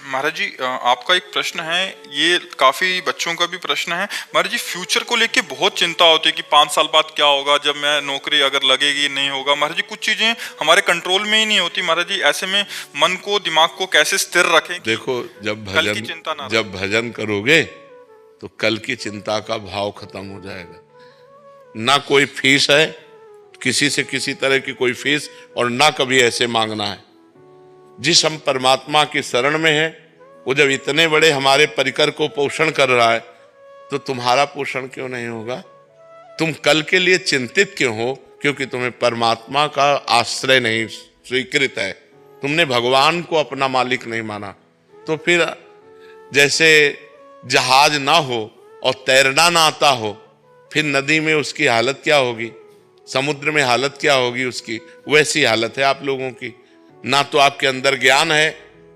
महाराज जी, आपका एक प्रश्न है। ये काफी बच्चों का भी प्रश्न है महाराज जी। फ्यूचर को लेके बहुत चिंता होती है कि 5 साल बाद क्या होगा, जब मैं नौकरी अगर लगेगी नहीं होगा। महाराज जी, कुछ चीजें हमारे कंट्रोल में ही नहीं होती महाराज जी। ऐसे में मन को, दिमाग को कैसे स्थिर रखें कि देखो, कल की चिंता ना रहे। जब भजन करोगे तो कल की चिंता का भाव खत्म हो जाएगा। ना कोई फीस है, किसी से किसी तरह की कोई फीस, और ना कभी ऐसे मांगना है। जिस हम परमात्मा की शरण में है, वो जब इतने बड़े हमारे परिकर को पोषण कर रहा है, तो तुम्हारा पोषण क्यों नहीं होगा? तुम कल के लिए चिंतित क्यों हो? क्योंकि तुम्हें परमात्मा का आश्रय नहीं स्वीकृत है, तुमने भगवान को अपना मालिक नहीं माना। तो फिर जैसे जहाज ना हो और तैरना ना आता हो, फिर नदी में उसकी हालत क्या होगी, समुद्र में हालत क्या होगी उसकी, वैसी हालत है आप लोगों की। ना तो आपके अंदर ज्ञान है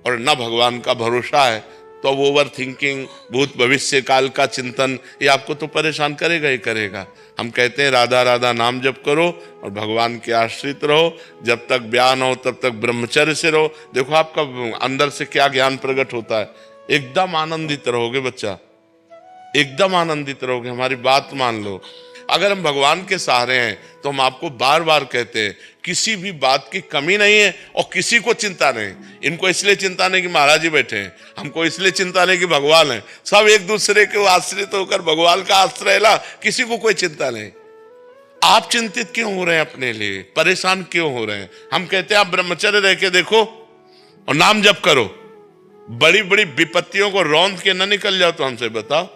और ना भगवान का भरोसा है। तो अब ओवर थिंकिंग, भूत भविष्य काल का चिंतन, ये आपको तो परेशान करेगा ही करेगा। हम कहते हैं राधा राधा नाम जप करो और भगवान के आश्रित रहो। जब तक ब्याह न हो तब तक ब्रह्मचर्य से रहो। देखो आपका अंदर से क्या ज्ञान प्रकट होता है। एकदम आनंदित रहोगे बच्चा, एकदम आनंदित रहोगे। हमारी बात मान लो। अगर हम भगवान के सहारे हैं तो हम आपको बार बार कहते हैं किसी भी बात की कमी नहीं है और किसी को चिंता नहीं। इनको इसलिए चिंता नहीं कि महाराज जी बैठे हैं, हमको इसलिए चिंता नहीं कि भगवान है। सब एक दूसरे के आश्रित होकर भगवान का आश्रय ला, किसी को कोई चिंता नहीं। आप चिंतित क्यों हो रहे हैं? अपने लिए परेशान क्यों हो रहे हैं? हम कहते हैं आप ब्रह्मचर्य रह के देखो और नाम जप करो, बड़ी बड़ी विपत्तियों को रौंद के न निकल जाओ। तो हमसे बताओ,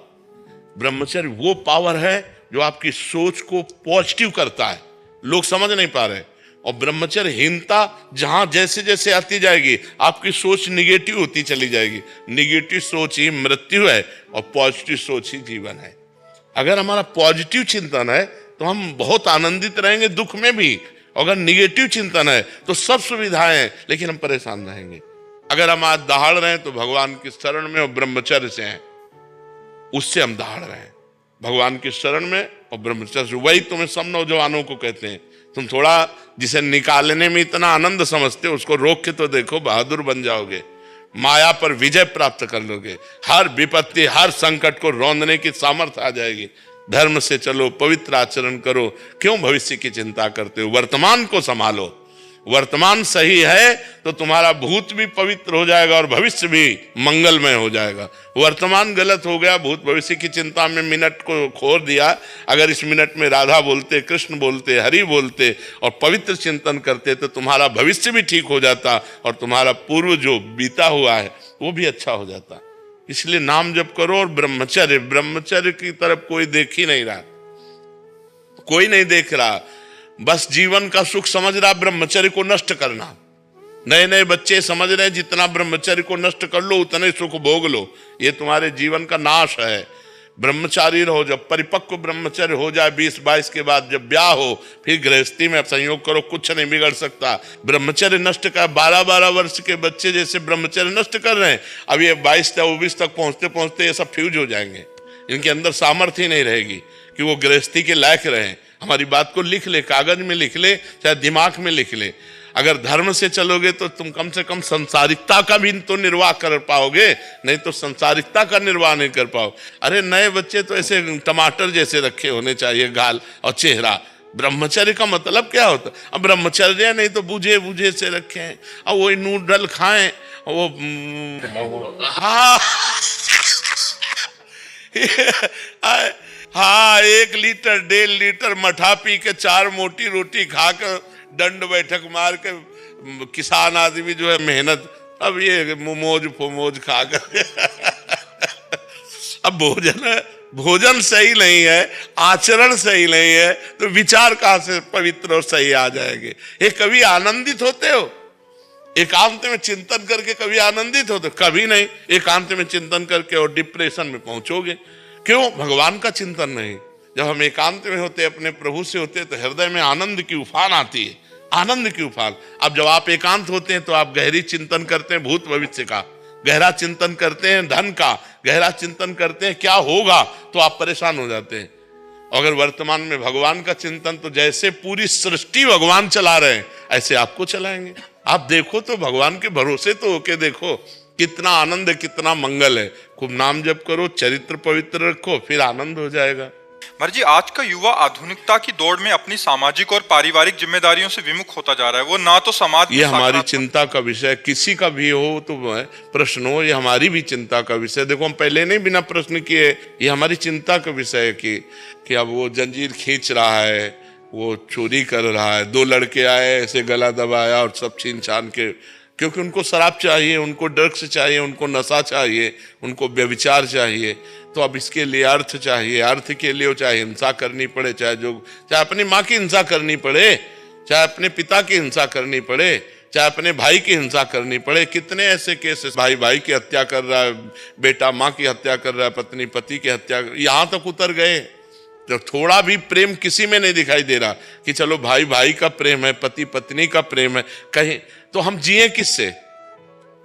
ब्रह्मचर्य वो पावर है जो आपकी सोच को पॉजिटिव करता है। लोग समझ नहीं पा रहे। और ब्रह्मचर्यहीनता जहां जैसे जैसे आती जाएगी, आपकी सोच निगेटिव होती चली जाएगी। निगेटिव सोच ही मृत्यु है और पॉजिटिव सोच ही जीवन है। अगर हमारा पॉजिटिव चिंतन है तो हम बहुत आनंदित रहेंगे दुख में भी। अगर निगेटिव चिंतन है तो सब सुविधाएं हैं लेकिन हम परेशान रहेंगे। अगर हम आज दहाड़ रहे हैं तो भगवान की शरण में और ब्रह्मचर्य से हैं, उससे हम दहाड़ रहे हैं, भगवान की शरण में और ब्रह्मचर्य से। वही तुम्हें सब नौजवानों को कहते हैं, तुम थोड़ा जिसे निकालने में इतना आनंद समझते हो उसको रोक के तो देखो, बहादुर बन जाओगे, माया पर विजय प्राप्त कर लोगे। हर विपत्ति, हर संकट को रौंदने की सामर्थ्य आ जाएगी। धर्म से चलो, पवित्र आचरण करो। क्यों भविष्य की चिंता करते हो? वर्तमान को संभालो। वर्तमान सही है तो तुम्हारा भूत भी पवित्र हो जाएगा और भविष्य भी मंगलमय हो जाएगा। वर्तमान गलत हो गया, भूत भविष्य की चिंता में मिनट को खो दिया। अगर इस मिनट में राधा बोलते, कृष्ण बोलते, हरि बोलते और पवित्र चिंतन करते तो तुम्हारा भविष्य भी ठीक हो जाता और तुम्हारा पूर्व जो बीता हुआ है वो भी अच्छा हो जाता। इसलिए नाम जप करो और ब्रह्मचर्य, ब्रह्मचर्य की तरफ कोई देख ही नहीं रहा, कोई नहीं देख रहा। बस जीवन का सुख समझ रहा ब्रह्मचर्य को नष्ट करना। नए नए बच्चे समझ रहे हैं जितना ब्रह्मचर्य को नष्ट कर लो उतने सुख भोग लो, ये तुम्हारे जीवन का नाश है। ब्रह्मचारी रहो। जब परिपक्व ब्रह्मचर्य हो जाए 20-22 के बाद, जब ब्याह हो, फिर गृहस्थी में संयोग करो, कुछ नहीं बिगड़ सकता। ब्रह्मचर्य नष्ट कर 12-12 वर्ष के बच्चे जैसे ब्रह्मचर्य नष्ट कर रहे हैं, अब ये 22-24 तक पहुंचते पहुंचते ये सब फ्यूज हो जाएंगे। इनके अंदर सामर्थ्य ही नहीं रहेगी कि वो गृहस्थी के लायक रहें। हमारी बात को लिख ले, कागज में लिख ले, चाहे दिमाग में लिख ले। अगर धर्म से चलोगे तो तुम कम से कम संसारिकता का भी तो निर्वाह कर पाओगे, नहीं तो संसारिकता का निर्वाह नहीं कर पाओ। अरे नए बच्चे तो ऐसे टमाटर जैसे रखे होने चाहिए गाल और चेहरा। ब्रह्मचर्य का मतलब क्या होता? अब ब्रह्मचर्य नहीं तो बूझे बूझे से रखे हैं, अब वही नूडल खाएं, वो हाँ हाँ 1 लीटर 1.5 लीटर मठा पी के 4 मोटी रोटी खाकर दंड बैठक मार के किसान आदमी जो है मेहनत, अब ये मोमोज फोमोज खाकर अब भोजन सही नहीं है, आचरण सही नहीं है, तो विचार कहां से पवित्र और सही आ जाएंगे? ये कभी आनंदित होते हो? एकांत में चिंतन करके कभी आनंदित होते? कभी नहीं। एकांत में चिंतन करके और डिप्रेशन में पहुंचोगे। क्यों? भगवान का चिंतन नहीं। जब हम एकांत में होते, अपने प्रभु से होते, तो हृदय में आनंद की उफान आती है, आनंद की उफान। अब जब आप एकांत होते हैं तो आप गहरी चिंतन करते हैं भूत भविष्य का, गहरा चिंतन करते हैं धन का, गहरा चिंतन करते हैं क्या होगा, तो आप परेशान हो जाते हैं। अगर वर्तमान में भगवान का चिंतन, तो जैसे पूरी सृष्टि भगवान चला रहे हैं ऐसे आपको चलाएंगे। आप देखो तो भगवान के भरोसे तो होके देखो, कितना आनंद है, कितना मंगल है। खूब नाम जप करो, चरित्र पवित्र रखो, फिर आनंद हो जाएगा। महाराज जी, आज का युवा आधुनिकता की दौड़ में अपनी सामाजिक और पारिवारिक जिम्मेदारियों से विमुख होता जा रहा है। वो ना तो समाज में ये हमारी चिंता का विषय, किसी का भी हो तो प्रश्न हो, ये हमारी भी चिंता का विषय। देखो हम पहले नहीं बिना प्रश्न किए, ये हमारी चिंता का विषय है कि अब वो जंजीर खींच रहा है, वो चोरी कर रहा है, दो लड़के आए ऐसे गला दबाया और सब छीन छान के, क्योंकि उनको शराब चाहिए, उनको ड्रग्स चाहिए, उनको नशा चाहिए, उनको व्यभिचार चाहिए। तो अब इसके लिए अर्थ चाहिए, अर्थ के लिए चाहे हिंसा करनी पड़े, चाहे अपनी माँ की हिंसा करनी पड़े, चाहे अपने पिता की हिंसा करनी पड़े, चाहे अपने भाई की हिंसा करनी पड़े। कितने ऐसे केसेस, भाई भाई की हत्या कर रहा है, बेटा माँ की हत्या कर रहा है, पत्नी पति की हत्या, यहाँ तक उतर गए। तो थोड़ा भी प्रेम किसी में नहीं दिखाई दे रहा कि चलो भाई भाई का प्रेम है, पति पत्नी का प्रेम है। कहीं तो हम जिए किससे?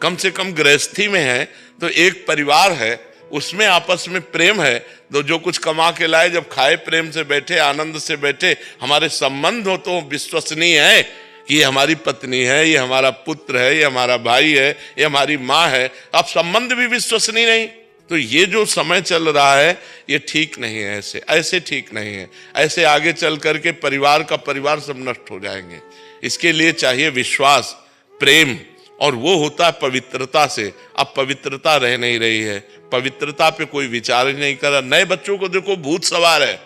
कम से कम गृहस्थी में है तो एक परिवार है, उसमें आपस में प्रेम है, तो जो कुछ कमा के लाए जब खाए, प्रेम से बैठे, आनंद से बैठे, हमारे संबंध हो तो विश्वसनीय है कि ये हमारी पत्नी है, ये हमारा पुत्र है, ये हमारा भाई है, ये हमारी माँ है। अब संबंध भी विश्वसनीय नहीं, तो ये जो समय चल रहा है ये ठीक नहीं है। ऐसे ठीक नहीं है। ऐसे आगे चल करके परिवार का परिवार सब नष्ट हो जाएंगे। इसके लिए चाहिए विश्वास, प्रेम, और वो होता है पवित्रता से। अब पवित्रता रह नहीं रही है, पवित्रता पे कोई विचार ही नहीं कर रहा। नए बच्चों को देखो भूत सवार है,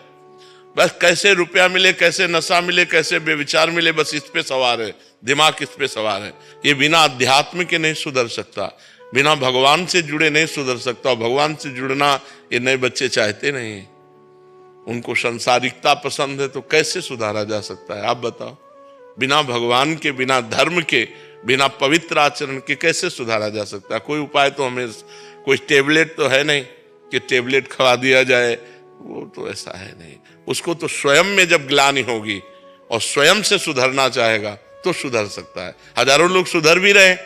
बस कैसे रुपया मिले, कैसे नशा मिले, कैसे बेविचार मिले, बस इस पे सवार है, दिमाग इस पे सवार है। ये बिना अध्यात्म के नहीं सुधर सकता, बिना भगवान से जुड़े नहीं सुधर सकता। और भगवान से जुड़ना ये नए बच्चे चाहते नहीं, उनको संसारिकता पसंद है, तो कैसे सुधारा जा सकता है आप बताओ? बिना भगवान के, बिना धर्म के, बिना पवित्र आचरण के कैसे सुधारा जा सकता है? कोई उपाय तो हमें, कोई टेबलेट तो है नहीं कि टेबलेट खवा दिया जाए, वो तो ऐसा है नहीं। उसको तो स्वयं में जब ग्लानि होगी और स्वयं से सुधरना चाहेगा तो सुधर सकता है। हजारों लोग सुधर भी रहे,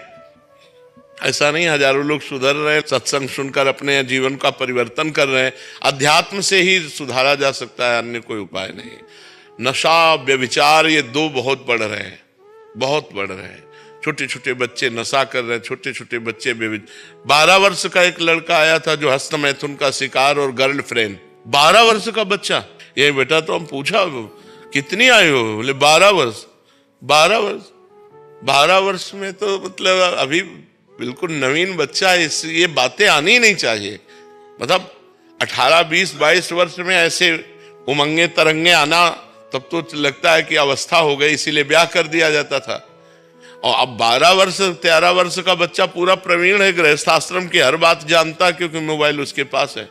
ऐसा नहीं हजारों लोग सुधर रहे, सत्संग सुनकर अपने जीवन का परिवर्तन कर रहे हैं। अध्यात्म से ही सुधारा जा सकता है, अन्य कोई उपाय नहीं। नशा, व्यभिचार, ये दो बहुत बढ़ रहे हैं, बहुत बढ़ रहे हैं। छोटे छोटे बच्चे नशा कर रहे हैं, छोटे छोटे बच्चे 12 वर्ष का एक लड़का आया था जो हस्त मैथुन का शिकार और गर्लफ्रेंड। 12 वर्ष का बच्चा। ये बेटा तो हम पूछा कितनी आयु हो, बोले 12 वर्ष। 12 वर्ष, 12 वर्ष में तो मतलब अभी बिल्कुल नवीन बच्चा है। ये बातें आनी नहीं चाहिए। मतलब 18, 20, 22 वर्ष में ऐसे उमंगे तरंगे आना, तब तो लगता है कि अवस्था हो गई, इसीलिए ब्याह कर दिया जाता था। और अब 12 वर्ष, 13 वर्ष का बच्चा पूरा प्रवीण है, गृहस्थाश्रम की हर बात जानता, क्योंकि मोबाइल उसके पास है।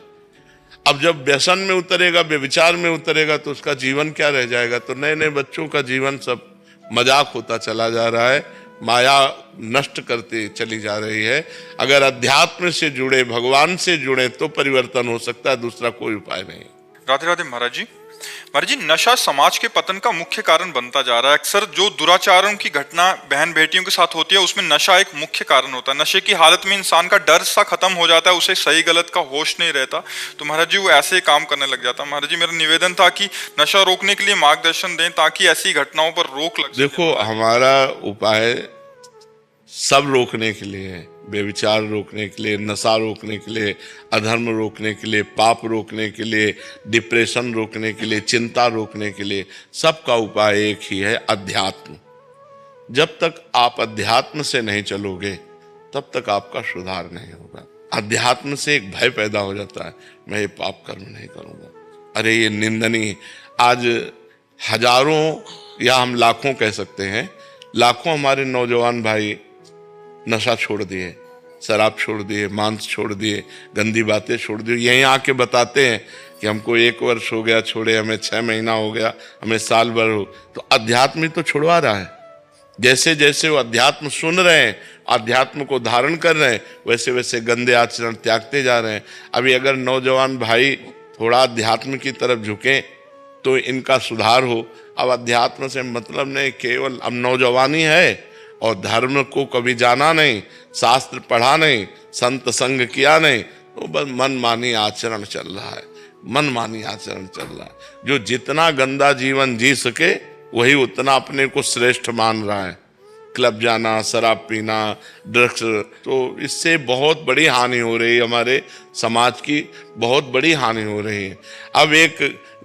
अब जब व्यसन में उतरेगा, व्यभिचार में उतरेगा, तो उसका जीवन क्या रह जाएगा? तो नए नए बच्चों का जीवन सब मजाक होता चला जा रहा है, माया नष्ट करती चली जा रही है। अगर अध्यात्म से जुड़े, भगवान से जुड़े तो परिवर्तन हो सकता है, दूसरा कोई उपाय नहीं। राधे राधे महाराज जी। महाराज जी, नशा समाज के पतन का मुख्य कारण बनता जा रहा है। अक्सर जो दुराचारों की घटना बहन बेटियों के साथ होती है, उसमें नशा एक मुख्य कारण होता है। नशे की हालत में इंसान का डर सा खत्म हो जाता है, उसे सही गलत का होश नहीं रहता, तो महाराज जी वो ऐसे ही काम करने लग जाता है। महाराज जी, मेरा निवेदन था कि नशा रोकने के लिए मार्गदर्शन दें ताकि ऐसी घटनाओं पर रोक लग सके। देखो, हमारा उपाय सब रोकने के लिए है। बेविचार रोकने के लिए, नशा रोकने के लिए, अधर्म रोकने के लिए, पाप रोकने के लिए, डिप्रेशन रोकने के लिए, चिंता रोकने के लिए, सबका उपाय एक ही है, अध्यात्म। जब तक आप अध्यात्म से नहीं चलोगे तब तक आपका सुधार नहीं होगा। अध्यात्म से एक भय पैदा हो जाता है, मैं ये पाप कर्म नहीं करूँगा, अरे ये निंदनीय। आज हजारों या हम लाखों कह सकते हैं, लाखों हमारे नौजवान भाई नशा छोड़ दिए, शराब छोड़ दिए, मांस छोड़ दिए, गंदी बातें छोड़ दी। यहीं आके बताते हैं कि हमको 1 वर्ष हो गया छोड़े, हमें 6 महीना हो गया, हमें साल भर हो। तो अध्यात्म तो छुड़वा रहा है। जैसे जैसे वो अध्यात्म सुन रहे हैं, अध्यात्म को धारण कर रहे हैं, वैसे वैसे गंदे आचरण त्यागते जा रहे हैं। अभी अगर नौजवान भाई थोड़ा अध्यात्म की तरफ झुके तो इनका सुधार हो। अब अध्यात्म से मतलब नहीं, केवल अब नौजवानी है और धर्म को कभी जाना नहीं, शास्त्र पढ़ा नहीं, संत संग किया नहीं, तो बस मनमानी आचरण चल रहा है, मनमानी आचरण चल रहा है। जो जितना गंदा जीवन जी सके वही उतना अपने को श्रेष्ठ मान रहा है। क्लब जाना, शराब पीना, ड्रग्स, तो इससे बहुत बड़ी हानि हो रही है, हमारे समाज की बहुत बड़ी हानि हो रही है। अब एक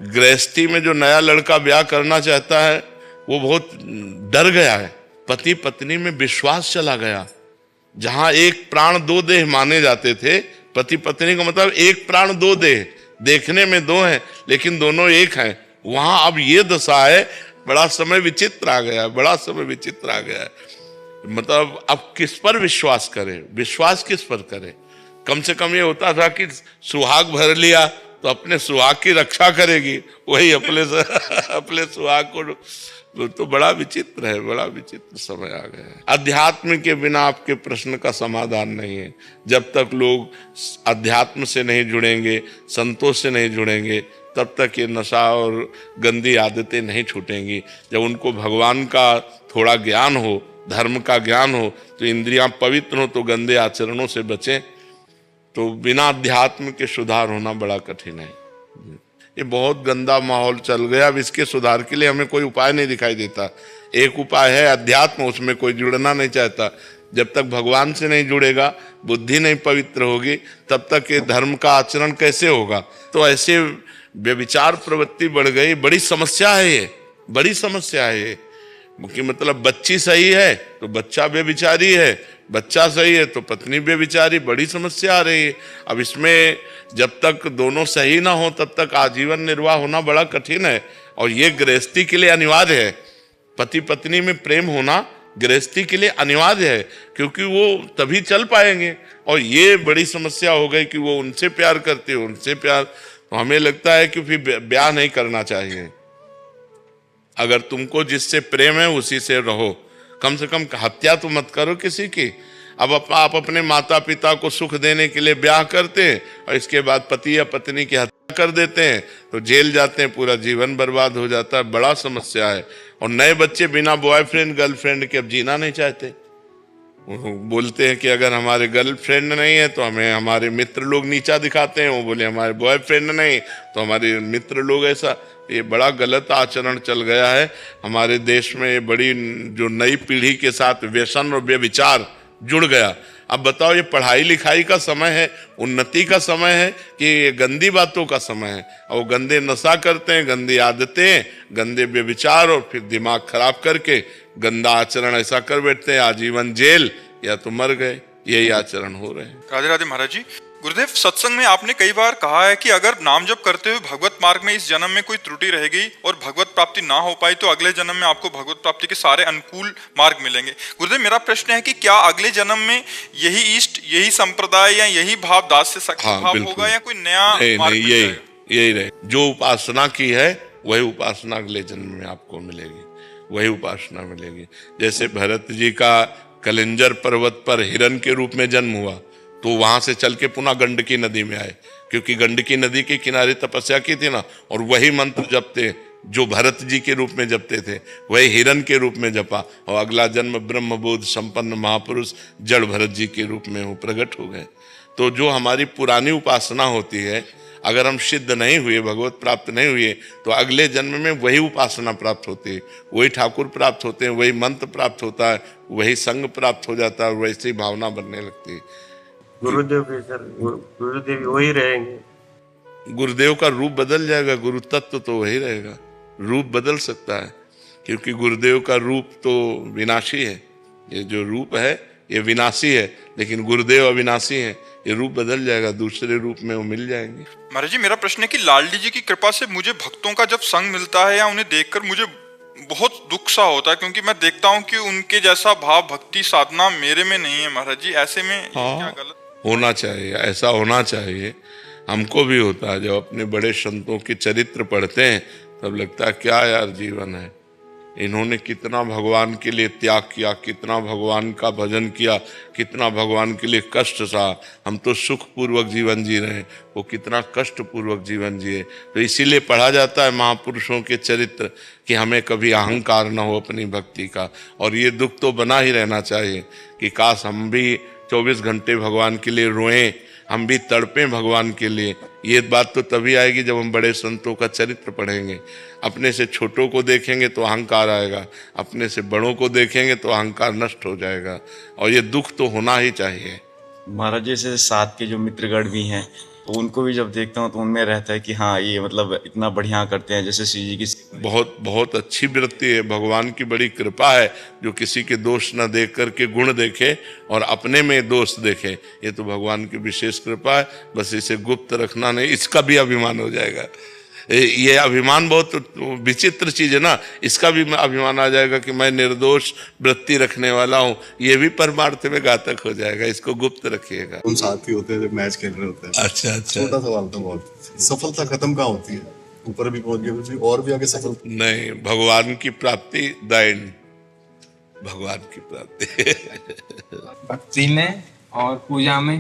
गृहस्थी में जो नया लड़का ब्याह करना चाहता है वो बहुत डर गया है। पति पत्नी में विश्वास चला गया। जहां एक प्राण दो देह माने जाते थे, पति पत्नी का मतलब एक प्राण दो देह, देखने में दो हैं लेकिन दोनों एक हैं, वहां अब ये दशा है। बड़ा समय विचित्र आ गया है, बड़ा समय विचित्र आ गया है। मतलब अब किस पर विश्वास करें, विश्वास किस पर करें? कम से कम ये होता था कि सुहाग भर लिया तो अपने सुहाग की रक्षा करेगी, वही अपने सुहाग को, तो बड़ा विचित्र है, बड़ा विचित्र समय आ गया है। अध्यात्म के बिना आपके प्रश्न का समाधान नहीं है। जब तक लोग अध्यात्म से नहीं जुड़ेंगे, संतों से नहीं जुड़ेंगे, तब तक ये नशा और गंदी आदतें नहीं छूटेंगी। जब उनको भगवान का थोड़ा ज्ञान हो, धर्म का ज्ञान हो, तो इंद्रियां पवित्र हो, तो गंदे आचरणों से बचें। तो बिना अध्यात्म के सुधार होना बड़ा कठिन है। ये बहुत गंदा माहौल चल गया। अब इसके सुधार के लिए हमें कोई उपाय नहीं दिखाई देता। एक उपाय है अध्यात्म, उसमें कोई जुड़ना नहीं चाहता। जब तक भगवान से नहीं जुड़ेगा, बुद्धि नहीं पवित्र होगी, तब तक ये धर्म का आचरण कैसे होगा? तो ऐसे व्यभिचार प्रवृत्ति बढ़ गई। बड़ी समस्या है ये, बड़ी समस्या है ये। कि मतलब बच्ची सही है तो बच्चा व्यभिचारी है, बच्चा सही है तो पत्नी व्यभिचारी, बड़ी समस्या आ रही है। अब इसमें जब तक दोनों सही ना हो तब तक आजीवन निर्वाह होना बड़ा कठिन है। और ये गृहस्थी के लिए अनिवार्य है। पति पत्नी में प्रेम होना गृहस्थी के लिए अनिवार्य है, क्योंकि वो तभी चल पाएंगे। और ये बड़ी समस्या हो गई कि वो उनसे प्यार करते हो, उनसे प्यार, तो हमें लगता है कि फिर ब्याह नहीं करना चाहिए। अगर तुमको जिससे प्रेम है उसी से रहो, कम से कम हत्या तो मत करो किसी की। अब आप अपने माता पिता को सुख देने के लिए ब्याह करते हैं और इसके बाद पति या पत्नी की हत्या कर देते हैं तो जेल जाते हैं, पूरा जीवन बर्बाद हो जाता है। बड़ा समस्या है। और नए बच्चे बिना बॉयफ्रेंड गर्लफ्रेंड के अब जीना नहीं चाहते। बोलते हैं कि अगर हमारे गर्लफ्रेंड नहीं है तो हमें हमारे मित्र लोग नीचा दिखाते हैं। वो बोले हमारे बॉयफ्रेंड नहीं तो हमारे मित्र लोग ऐसा। ये बड़ा गलत आचरण चल गया है हमारे देश में। ये बड़ी जो नई पीढ़ी के साथ व्यसन और व्यभिचार जुड़ गया। अब बताओ, ये पढ़ाई लिखाई का समय है, उन्नति का समय है, कि ये गंदी बातों का समय है? और गंदे नशा करते हैं, गंदी आदतें, गंदे व्यभिचार, और फिर दिमाग खराब करके गंदा आचरण ऐसा कर बैठते हैं, आजीवन जेल या तो मर गए। यही आचरण हो रहे हैं। राधे राधे महाराज जी। गुरुदेव, सत्संग में आपने कई बार कहा है कि अगर नाम जप करते हुए भगवत मार्ग में इस जन्म में कोई त्रुटि रह गई और भगवत प्राप्ति ना हो पाई तो अगले जन्म में आपको भगवत प्राप्ति के सारे अनुकूल मार्ग मिलेंगे। गुरुदेव, मेरा प्रश्न है कि क्या अगले जन्म में यही इष्ट, यही संप्रदाय या यही भाव दास से सख्त भाव होगा या कोई नया मार्ग मिल जाएगा? यही रहे। जो उपासना की है वही उपासना अगले जन्म में आपको मिलेगी, वही उपासना मिलेगी। जैसे भरत जी का कलिंजर पर्वत पर हिरण के रूप में जन्म हुआ तो वहां से चल के पुनः गंडकी नदी में आए, क्योंकि गंडकी नदी के किनारे तपस्या की थी ना, और वही मंत्र जपते जो भरत जी के रूप में जपते थे, वही हिरण के रूप में जपा, और अगला जन्म ब्रह्मबोध संपन्न महापुरुष जड़ भरत जी के रूप में वो प्रकट हो गए। तो जो हमारी पुरानी उपासना होती है, अगर हम सिद्ध नहीं हुए, भगवत प्राप्त नहीं हुए, तो अगले जन्म में वही उपासना प्राप्त होती है, वही ठाकुर प्राप्त होते हैं, वही मंत्र प्राप्त होता है, वही संग प्राप्त हो जाता है, वैसी भावना बनने लगती है। गुरुदेव भी सर, गुरुदेव वही रहेंगे। गुरुदेव का रूप बदल जाएगा, गुरु तत्व तो वही रहेगा। रूप बदल सकता है क्योंकि गुरुदेव का रूप तो विनाशी है। ये जो रूप है ये विनाशी है, लेकिन गुरुदेव अविनाशी है। ये रूप बदल जाएगा, दूसरे रूप में वो मिल जाएंगे। महाराज जी, मेरा प्रश्न है कि लालडी जी की कृपा से मुझे भक्तों का जब संग मिलता है या उन्हें देखकर मुझे बहुत दुख सा होता है, क्योंकि मैं देखता हूँ कि उनके जैसा भाव भक्ति साधना मेरे में नहीं है। महाराज जी, ऐसे में क्या गलत होना चाहिए? ऐसा होना चाहिए। हमको भी होता है, जब अपने बड़े संतों के चरित्र पढ़ते हैं तब लगता है क्या यार जीवन है। इन्होंने कितना भगवान के लिए त्याग किया, कितना भगवान का भजन किया, कितना भगवान के लिए कष्ट सहा। हम तो सुखपूर्वक जीवन जी रहे हैं, वो कितना कष्टपूर्वक जीवन जिए। तो इसीलिए पढ़ा जाता है महापुरुषों के चरित्र कि हमें कभी अहंकार न हो अपनी भक्ति का। और ये दुख तो बना ही रहना चाहिए कि काश हम भी 24 घंटे भगवान के लिए रोएं, हम भी तड़पें भगवान के लिए। ये बात तो तभी आएगी जब हम बड़े संतों का चरित्र पढ़ेंगे। अपने से छोटों को देखेंगे तो अहंकार आएगा, अपने से बड़ों को देखेंगे तो अहंकार नष्ट हो जाएगा, और ये दुख तो होना ही चाहिए। महाराज जैसे साथ के जो मित्रगण भी हैं, तो उनको भी जब देखता हूँ तो उनमें रहता है कि हाँ ये मतलब इतना बढ़िया करते हैं, जैसे श्री जी की बहुत बहुत अच्छी वृत्ति है, भगवान की बड़ी कृपा है जो किसी के दोष न देख करके गुण देखे और अपने में दोष देखे। ये तो भगवान की विशेष कृपा है, बस इसे गुप्त रखना नहीं, इसका भी अभिमान हो जाएगा। ये अभिमान बहुत विचित्र चीज है ना, इसका भी अभिमान आ जाएगा कि मैं निर्दोष वृत्ति रखने वाला हूँ, ये भी परमार्थ में घातक हो जाएगा। इसको गुप्त रखिएगा। उन साथी होते हैं जब मैच खेल रहे होते हैं। अच्छा अच्छा, छोटा सवाल था बहुत, सफलता खत्म कहाँ होती है? ऊपर भी पहुंच गए फिर और भी आगे सफल नहीं, भगवान की प्राप्ति द एंड, भगवान की प्राप्ति। भक्ति में और पूजा में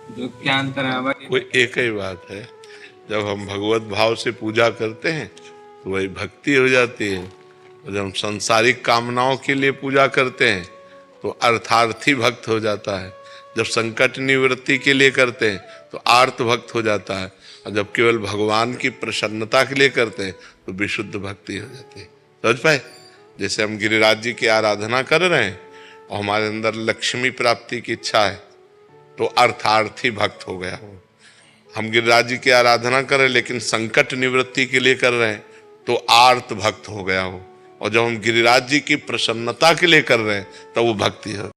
जो क्या अंतर है भाई? कोई एक ही बात है, जब हम भगवत भाव से पूजा करते हैं तो वही भक्ति हो जाती है, और जब हम सांसारिक कामनाओं के लिए पूजा करते हैं तो अर्थार्थी भक्त हो जाता है। जब संकट निवृत्ति के लिए करते हैं तो आर्त भक्त हो जाता है, और जब केवल भगवान की प्रसन्नता के लिए करते हैं तो विशुद्ध भक्ति हो जाती है। समझ पाए? जैसे हम गिरिराज जी की आराधना कर रहे हैं और हमारे अंदर लक्ष्मी प्राप्ति की इच्छा है तो अर्थार्थी भक्त हो गया हो। हम गिरिराज जी की आराधना कर रहे हैं लेकिन संकट निवृत्ति के लिए कर रहे हैं तो आर्त भक्त हो गया हो, और जब हम गिरिराज जी की प्रसन्नता के लिए कर रहे हैं तब वो भक्ति हो।